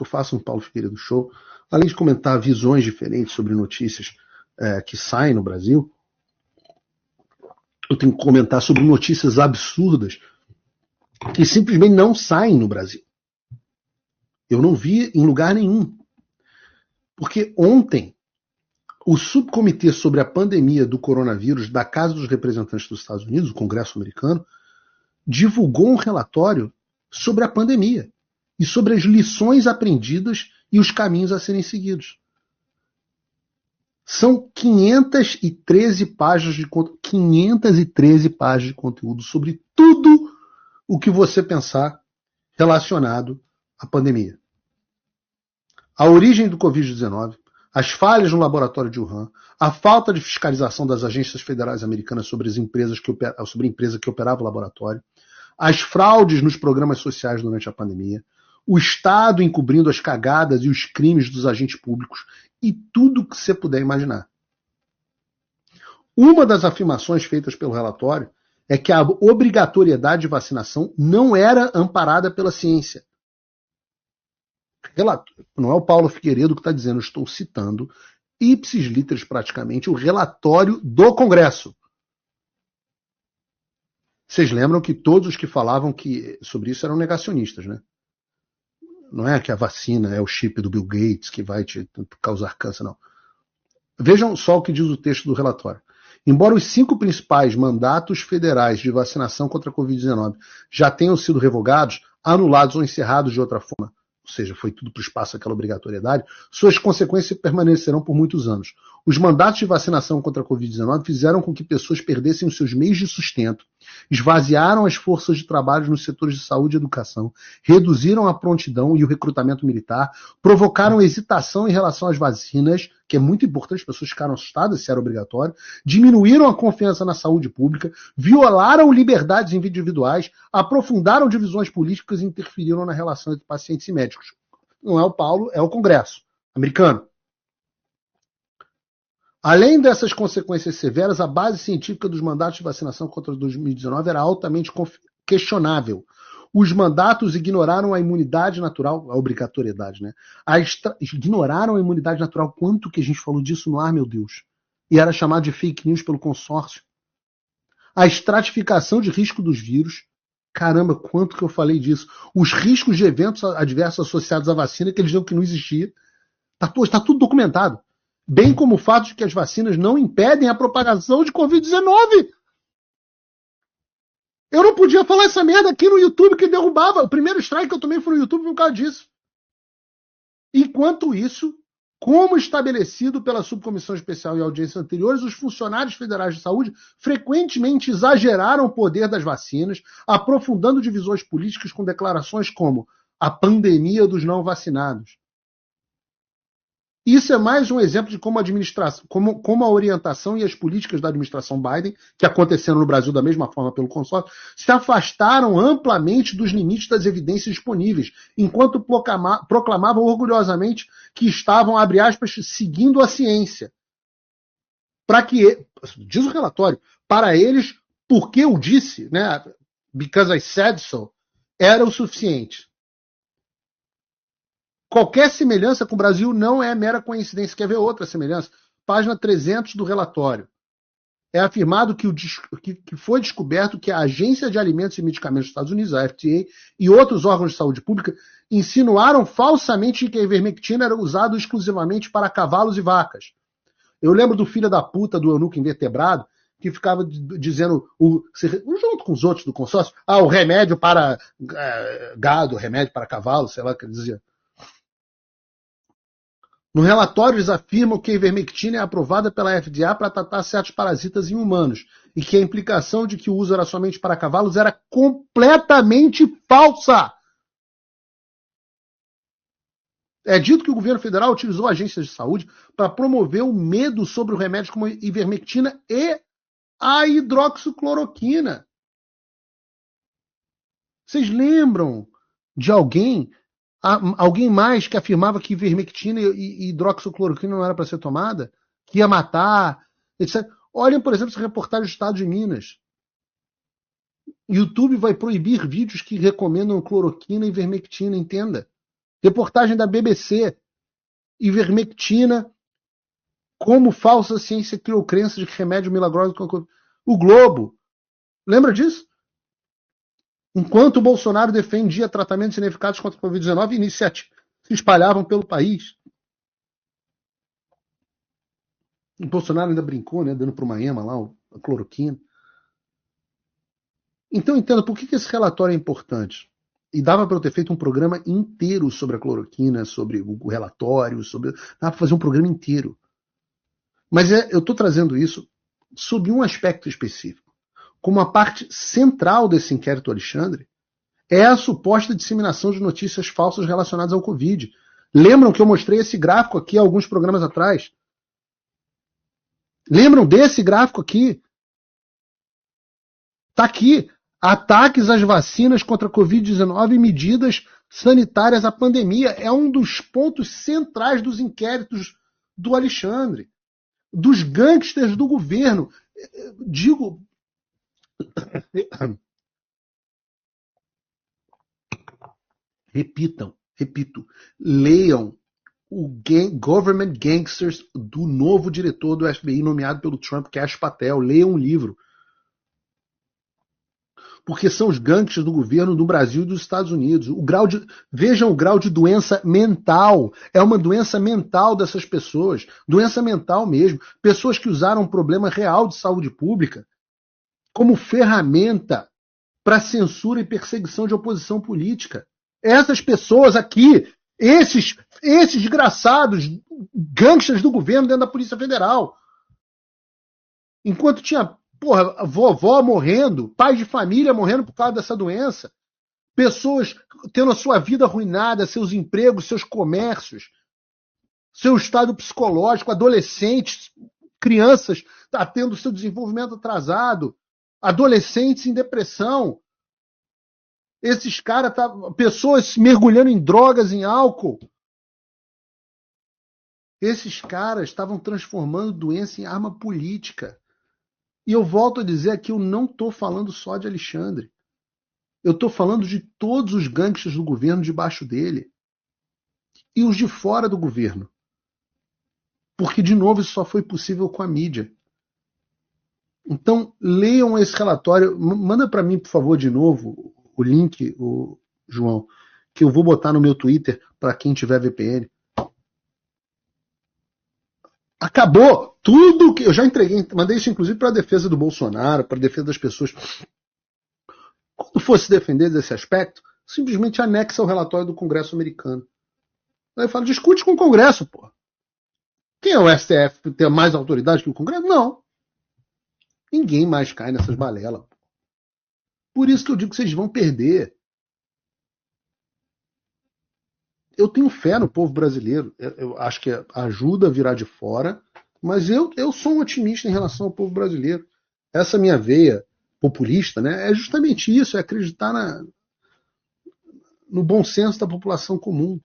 faço no Paulo Figueiredo Show, além de comentar visões diferentes sobre notícias que saem no Brasil, eu tenho que comentar sobre notícias absurdas que simplesmente não saem no Brasil. Eu não vi em lugar nenhum. Porque ontem, o subcomitê sobre a pandemia do coronavírus da Casa dos Representantes dos Estados Unidos, o Congresso americano, divulgou um relatório sobre a pandemia e sobre as lições aprendidas e os caminhos a serem seguidos. São 513 páginas de conteúdo sobre tudo o que você pensar relacionado à pandemia. A origem do Covid-19, as falhas no laboratório de Wuhan, a falta de fiscalização das agências federais americanas sobre a empresa que operava o laboratório, as fraudes nos programas sociais durante a pandemia, o Estado encobrindo as cagadas e os crimes dos agentes públicos e tudo que você puder imaginar. Uma das afirmações feitas pelo relatório é que a obrigatoriedade de vacinação não era amparada pela ciência. Não é o Paulo Figueiredo que está dizendo, eu estou citando ipsis literis praticamente o relatório do Congresso. Vocês lembram que todos os que falavam sobre isso eram negacionistas, né? Não é que a vacina é o chip do Bill Gates que vai te causar câncer, não. Vejam só o que diz o texto do relatório. Embora os 5 principais mandatos federais de vacinação contra a Covid-19 já tenham sido revogados, anulados ou encerrados de outra forma, ou seja, foi tudo para o espaço aquela obrigatoriedade, suas consequências permanecerão por muitos anos. Os mandatos de vacinação contra a Covid-19 fizeram com que pessoas perdessem os seus meios de sustento, esvaziaram as forças de trabalho nos setores de saúde e educação, reduziram a prontidão e o recrutamento militar, provocaram hesitação em relação às vacinas, que é muito importante, as pessoas ficaram assustadas se era obrigatório, diminuíram a confiança na saúde pública, violaram liberdades individuais, aprofundaram divisões políticas e interferiram na relação entre pacientes e médicos. Não é o Paulo, é o Congresso americano. Além dessas consequências severas, a base científica dos mandatos de vacinação contra 2019 era altamente questionável. Os mandatos ignoraram a imunidade natural, a obrigatoriedade, né? Ignoraram a imunidade natural. Quanto que a gente falou disso no ar, meu Deus? E era chamado de fake news pelo consórcio. A estratificação de risco dos vírus. Caramba, quanto que eu falei disso. Os riscos de eventos adversos associados à vacina, que eles diziam que não existia. Está tudo documentado. Bem como o fato de que as vacinas não impedem a propagação de Covid-19. Eu não podia falar essa merda aqui no YouTube que derrubava. O primeiro strike que eu tomei foi no YouTube por causa disso. Enquanto isso, como estabelecido pela Subcomissão Especial e audiências anteriores, os funcionários federais de saúde frequentemente exageraram o poder das vacinas, aprofundando divisões políticas com declarações como a pandemia dos não vacinados. Isso é mais um exemplo de como a orientação e as políticas da administração Biden, que aconteceram no Brasil da mesma forma pelo consórcio, se afastaram amplamente dos limites das evidências disponíveis, enquanto proclamavam orgulhosamente que estavam, abre aspas, seguindo a ciência. Diz o relatório, para eles, porque eu disse, né, because I said so, era o suficiente. Qualquer semelhança com o Brasil não é mera coincidência. Quer ver outra semelhança? Página 300 do relatório. É afirmado que foi descoberto que a Agência de Alimentos e Medicamentos dos Estados Unidos, a FDA, e outros órgãos de saúde pública insinuaram falsamente que a ivermectina era usada exclusivamente para cavalos e vacas. Eu lembro do filho da puta do eunuco invertebrado que ficava dizendo, junto com os outros do consórcio, o remédio para gado, remédio para cavalo, sei lá o que ele dizia. No relatório, eles afirmam que a ivermectina é aprovada pela FDA para tratar certos parasitas em humanos e que a implicação de que o uso era somente para cavalos era completamente falsa. É dito que o governo federal utilizou agências de saúde para promover o medo sobre o remédio como a ivermectina e a hidroxicloroquina. Vocês lembram de alguém mais que afirmava que ivermectina e hidroxicloroquina não era para ser tomada? Que ia matar, etc. Olhem, por exemplo, essa reportagem do Estado de Minas. YouTube vai proibir vídeos que recomendam cloroquina e ivermectina, entenda. Reportagem da BBC, ivermectina, como falsa ciência criou crença de que remédio milagroso... O Globo, lembra disso? Enquanto o Bolsonaro defendia tratamentos ineficazes contra a Covid-19, iniciativas se espalhavam pelo país. O Bolsonaro ainda brincou, né, dando para uma EMA lá, a cloroquina. Então entenda por que esse relatório é importante. E dava para eu ter feito um programa inteiro sobre a cloroquina, sobre o relatório, sobre... Dava para fazer um programa inteiro. Mas eu estou trazendo isso sob um aspecto específico. Como a parte central desse inquérito Alexandre é a suposta disseminação de notícias falsas relacionadas ao Covid. Lembram que eu mostrei esse gráfico aqui há alguns programas atrás? Lembram desse gráfico aqui? Está aqui. Ataques às vacinas contra a Covid-19 e medidas sanitárias à pandemia. É um dos pontos centrais dos inquéritos do Alexandre. Dos gangsters do governo. Digo... Repito, leiam o Government Gangsters do novo diretor do FBI nomeado pelo Trump, Kash Patel. Leiam um livro. Porque são os gangsters do governo do Brasil e dos Estados Unidos. Vejam o grau de doença mental. É uma doença mental dessas pessoas. Doença mental mesmo. Pessoas que usaram um problema real de saúde pública como ferramenta para censura e perseguição de oposição política. Essas pessoas aqui, esses desgraçados gangsters do governo dentro da Polícia Federal. Enquanto tinha, vovó morrendo, pais de família morrendo por causa dessa doença, pessoas tendo a sua vida arruinada, seus empregos, seus comércios, seu estado psicológico, adolescentes, crianças tendo seu desenvolvimento atrasado, adolescentes em depressão. Esses caras, pessoas mergulhando em drogas, em álcool. Esses caras estavam transformando doença em arma política. E eu volto a dizer aqui, eu não estou falando só de Alexandre. Eu estou falando de todos os gangsters do governo debaixo dele. E os de fora do governo. Porque, de novo, isso só foi possível com a mídia. Então, leiam esse relatório. Manda para mim, por favor, de novo, o link, João, que eu vou botar no meu Twitter para quem tiver VPN. Acabou tudo que eu já entreguei, mandei isso inclusive para a defesa do Bolsonaro, para a defesa das pessoas. Quando fosse defender desse aspecto, simplesmente anexa o relatório do Congresso americano. Aí eu falo, discute com o Congresso, pô. Quem é o STF? Tem mais autoridade que o Congresso? Não. Ninguém mais cai nessas balelas. Por isso que eu digo que vocês vão perder. Eu tenho fé no povo brasileiro. Eu acho que ajuda a virar de fora, mas eu sou um otimista em relação ao povo brasileiro. Essa minha veia populista, né, é justamente isso, é acreditar no bom senso da população comum.